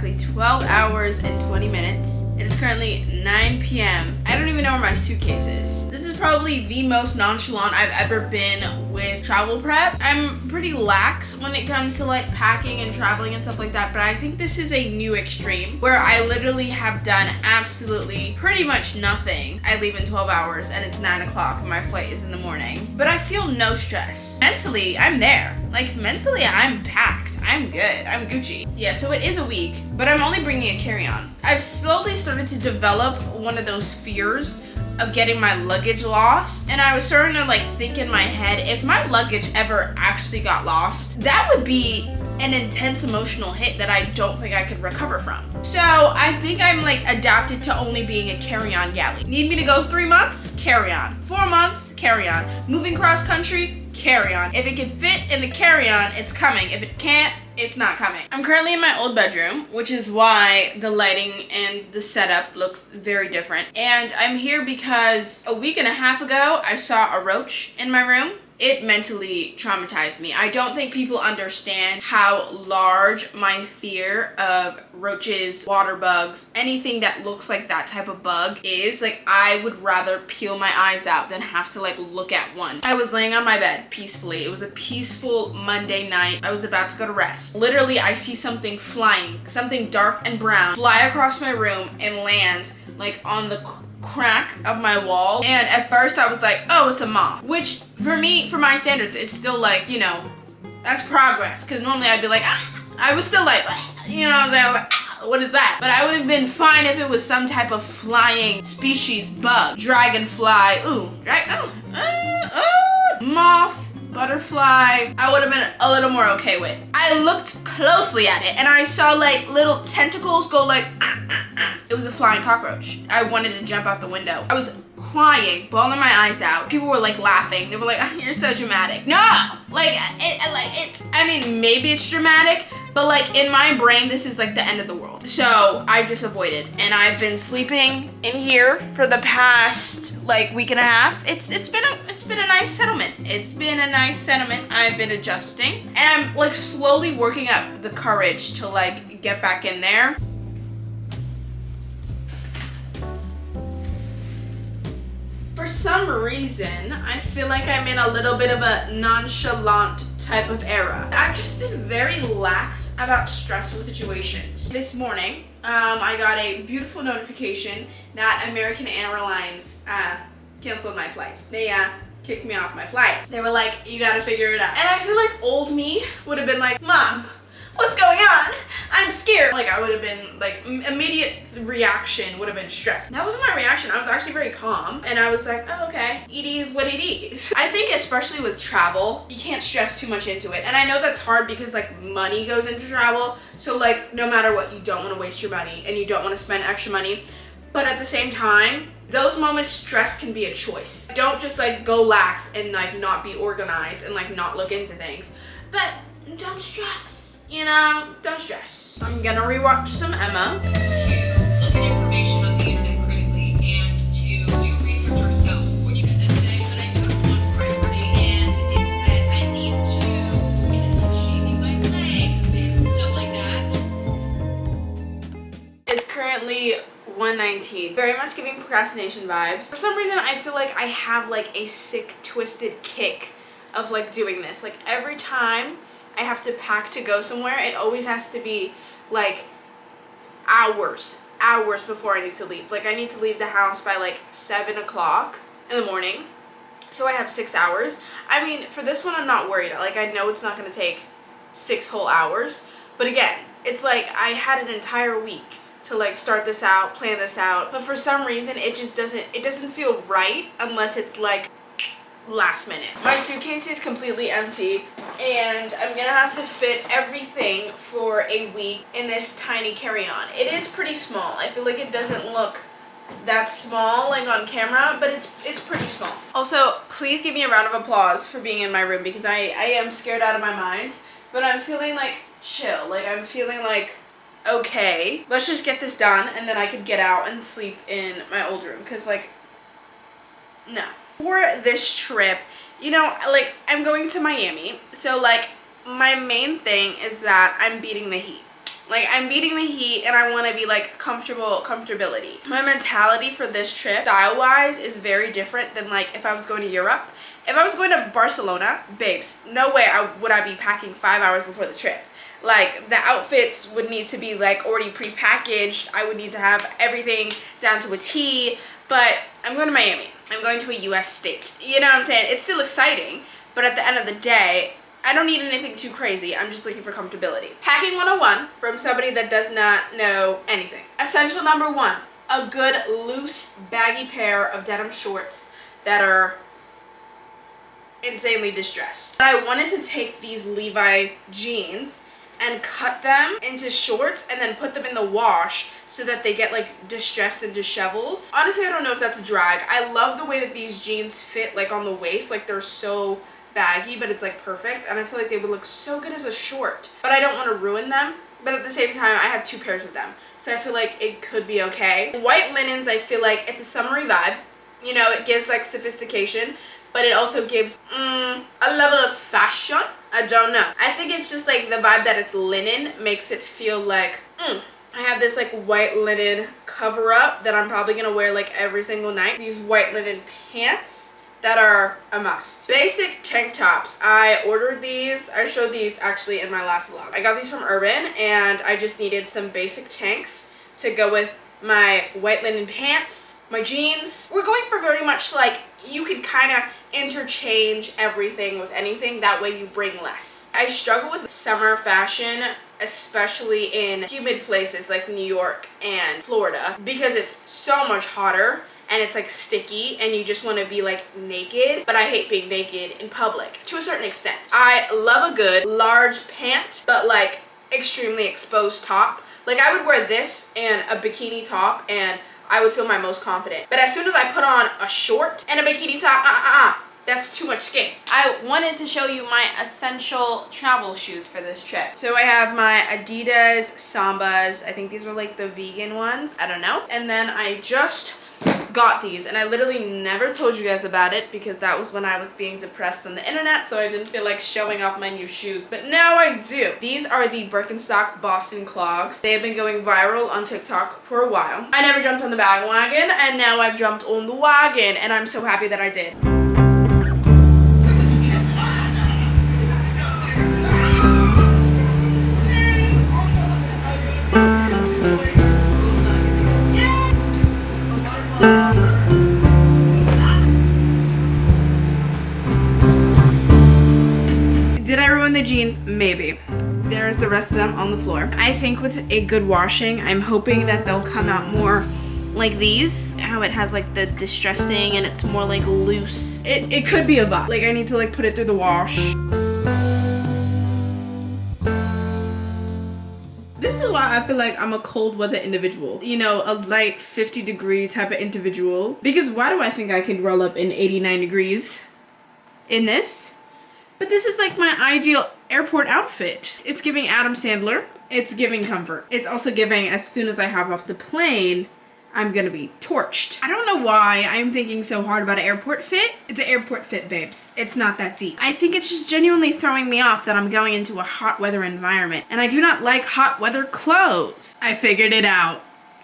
exactly 12 hours and 20 minutes. It is currently 9 p.m. I don't even know where my suitcase is. This is probably the most nonchalant I've ever been with travel prep. I'm pretty lax when it comes to like packing and traveling and stuff like that, but I think this is a new extreme where I literally have done absolutely pretty much nothing. I leave in 12 hours and it's 9 o'clock and my flight is in the morning. But I feel no stress. Mentally, I'm there. Like mentally, I'm packed. I'm good. I'm Gucci. Yeah, so it is a week, but I'm only bringing a carry-on. I've slowly started to develop one of those fears of getting my luggage lost, and I was starting to like think in my head, if my luggage ever actually got lost, that would be an intense emotional hit that I don't think I could recover from. So I think I'm like adapted to only being a carry-on galley. Need me to go 3 months? Carry-on. 4 months? Carry-on. Moving cross country? Carry-on. If it can fit in the carry-on, it's coming. If it can't, it's not coming. I'm currently in my old bedroom, which is why the lighting and the setup looks very different. And I'm here because a week and a half ago, I saw a roach in my room. It mentally traumatized me. I don't think people understand how large my fear of roaches, water bugs, anything that looks like that type of bug is. Like, I would rather peel my eyes out than have to like look at one. I was laying on my bed peacefully. It was a peaceful Monday night. I was about to go to rest. Literally, I see something flying, something dark and brown, fly across my room and land like on the crack of my wall. And at first I was like, oh, it's a moth, which for me, for my standards, is still like, you know, that's progress, because normally I'd be like, ah. I was still like, you know what I'm saying? I was like, ah, what is that? But I would have been fine if it was some type of flying species bug, dragonfly, moth, butterfly. I would have been a little more okay with. I looked closely at it and I saw like little tentacles go like, it was a flying cockroach. I wanted to jump out the window. I was crying, bawling my eyes out. People were like laughing. They were like, oh, you're so dramatic. No, I mean, maybe it's dramatic, but like in my brain, this is like the end of the world. So I just avoided, and I've been sleeping in here for the past like week and a half. It's been a nice settlement. It's been a nice settlement. I've been adjusting, and I'm like slowly working up the courage to like get back in there. For some reason, I feel like I'm in a little bit of a nonchalant type of era. I've just been very lax about stressful situations. This morning, I got a beautiful notification that American Airlines canceled my flight. They kicked me off my flight. They were like, you gotta figure it out. And I feel like old me would have been like, Mom, what's going on? I'm scared. Like, I would have been like, immediate reaction would have been stress. That wasn't my reaction. I was actually very calm, and I was like, oh, okay, it is what it is. I think especially with travel, you can't stress too much into it. And I know that's hard because like money goes into travel. So like no matter what, you don't want to waste your money and you don't want to spend extra money. But at the same time, those moments, stress can be a choice. Don't just like go lax and like not be organized and like not look into things. But don't stress. You know, don't stress. I'm gonna rewatch some Emma. To look at information on the internet critically and to do research ourselves. What do you think today? But I do have one priority, and it's that I need to get into shaving my legs and stuff like that. It's currently 1:19. Very much giving procrastination vibes. For some reason, I feel like I have like a sick, twisted kick of like doing this. Like every time I have to pack to go somewhere, it always has to be like hours before I need to leave. Like I need to leave the house by like 7 o'clock in the morning. So I have 6 hours. I mean, for this one, I'm not worried. Like I know it's not gonna take 6 whole hours. But again, it's like I had an entire week to like start this out, plan this out. But for some reason, it doesn't feel right unless it's like last minute. My suitcase is completely empty, and I'm gonna have to fit everything for a week in this tiny carry-on. It is pretty small. I feel like it doesn't look that small like on camera, but it's pretty small. Also, please give me a round of applause for being in my room because I am scared out of my mind, but I'm feeling like chill. Like I'm feeling like, okay, let's just get this done and then I could get out and sleep in my old room, because like, no. For this trip, you know, like I'm going to Miami, so like my main thing is that I'm beating the heat. Like, I'm beating the heat and I want to be like comfortability. My mentality for this trip, style-wise, is very different than like if I was going to Europe. If I was going to Barcelona, babes, no way would I be packing 5 hours before the trip. Like, the outfits would need to be like already pre-packaged. I would need to have everything down to a T. But I'm going to Miami. I'm going to a US state. You know what I'm saying? It's still exciting, but at the end of the day, I don't need anything too crazy. I'm just looking for comfortability. Packing 101 from somebody that does not know anything. Essential number 1, a good loose baggy pair of denim shorts that are insanely distressed. I wanted to take these Levi jeans and cut them into shorts and then put them in the wash so that they get like distressed and disheveled. Honestly, I don't know if that's a drag. I love the way that these jeans fit like on the waist. Like, they're so baggy, but it's like perfect, and I feel like they would look so good as a short. But I don't want to ruin them. But at the same time, I have 2 pairs of them, so I feel like it could be okay. White linens, I feel like it's a summery vibe. You know, it gives like sophistication, but it also gives a level of fashion. I don't know. I think it's just like the vibe that it's linen makes it feel like, I have this like white linen cover up that I'm probably gonna wear like every single night. These white linen pants that are a must. Basic tank tops. I ordered these. I showed these actually in my last vlog. I got these from Urban, and I just needed some basic tanks to go with my white linen pants, my jeans. We're going for very much like, you could kind of interchange everything with anything, that way you bring less. I struggle with summer fashion, especially in humid places like New York and Florida, because it's so much hotter and it's like sticky and you just want to be like naked. But I hate being naked in public to a certain extent. I love a good large pant, but like extremely exposed top. Like, I would wear this and a bikini top and I would feel my most confident. But as soon as I put on a short and a bikini top, that's too much skin. I wanted to show you my essential travel shoes for this trip. So I have my Adidas Sambas. I think these were like the vegan ones. I don't know. And then I just got these, and I literally never told you guys about it because that was when I was being depressed on the internet, so I didn't feel like showing off my new shoes, but now I do. These are the Birkenstock Boston clogs. They have been going viral on TikTok for a while. I never jumped on the bandwagon, and now I've jumped on the wagon, and I'm so happy that I did. Did I ruin the jeans? Maybe. There's the rest of them on the floor. I think with a good washing, I'm hoping that they'll come out more like these. How it has like the distressing and it's more like loose. It could be a vibe. Like, I need to like put it through the wash. This is why I feel like I'm a cold weather individual. You know, a light 50-degree type of individual. Because why do I think I can roll up in 89 degrees in this? But this is like my ideal airport outfit. It's giving Adam Sandler. It's giving comfort. It's also giving, as soon as I hop off the plane, I'm gonna be torched. I don't know why I'm thinking so hard about an airport fit. It's an airport fit, babes. It's not that deep. I think it's just genuinely throwing me off that I'm going into a hot weather environment, and I do not like hot weather clothes. I figured it out.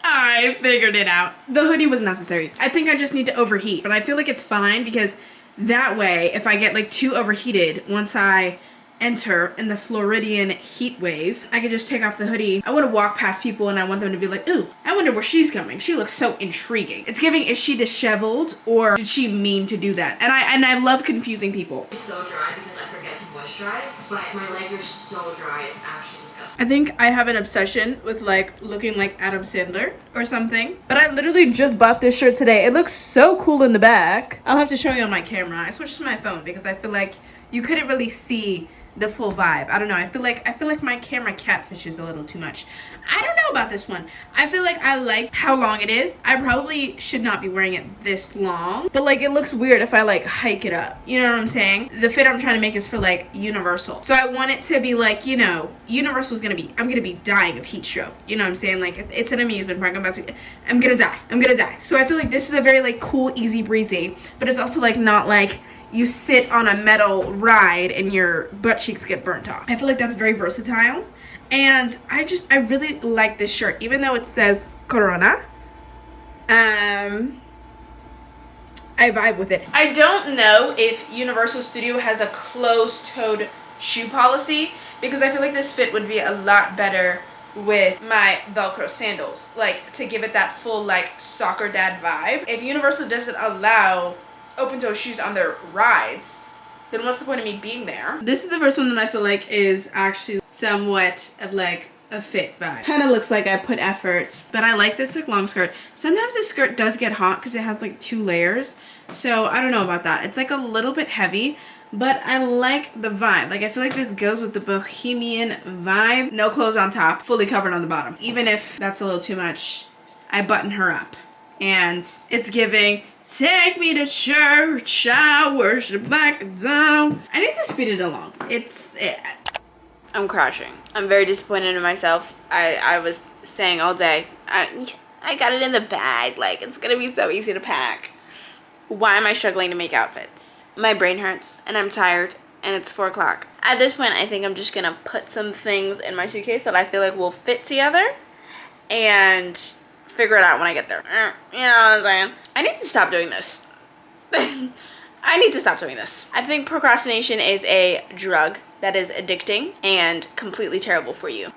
I figured it out. The hoodie was necessary. I think I just need to overheat, but I feel like it's fine because that way, if I get like too overheated once I enter in the Floridian heat wave, I can just take off the hoodie. I want to walk past people and I want them to be like, ooh, I wonder where she's coming. She looks so intriguing. It's giving, is she disheveled or did she mean to do that? And I love confusing people. It's so dry because I forget to moisturize, but my legs are so dry, it's actually disgusting. I think I have an obsession with like looking like Adam Sandler or something. But I literally just bought this shirt today. It looks so cool in the back. I'll have to show you on my camera. I switched to my phone because I feel like you couldn't really see the full vibe. I don't know. I feel like my camera catfishes a little too much. I don't know about this one. I feel like I like how long it is. I probably should not be wearing it this long, but like it looks weird if I like hike it up. You know what I'm saying? The fit I'm trying to make is for like Universal. So I want it to be like, you know, Universal's I'm gonna be dying of heat stroke. You know what I'm saying? Like it's an amusement park. I'm gonna die. So I feel like this is a very like cool, easy breezy, but it's also like not like, you sit on a metal ride and your butt cheeks get burnt off. I feel like that's very versatile. And I really like this shirt, even though it says Corona. I vibe with it. I don't know if Universal Studio has a closed-toed shoe policy, because I feel like this fit would be a lot better with my Velcro sandals, like to give it that full like soccer dad vibe. If Universal doesn't allow open-toe shoes on their rides, then what's the point of me being there? This is the first one that I feel like is actually somewhat of like a fit vibe. Kind of looks like I put effort, but I like this like long skirt. Sometimes this skirt does get hot because it has like 2 layers, so I don't know about that. It's like a little bit heavy, but I like the vibe. Like I feel like this goes with the bohemian vibe. No clothes on top, fully covered on the bottom. Even if that's a little too much, I button her up. And it's giving, take me to church, I worship like a dog. I need to speed it along. I'm crashing. I'm very disappointed in myself. I was saying all day, I got it in the bag. Like, it's gonna be so easy to pack. Why am I struggling to make outfits? My brain hurts and I'm tired and it's 4 o'clock. At this point, I think I'm just gonna put some things in my suitcase that I feel like will fit together and figure it out when I get there. You know what I'm saying? I need to stop doing this. I need to stop doing this. I think procrastination is a drug that is addicting and completely terrible for you.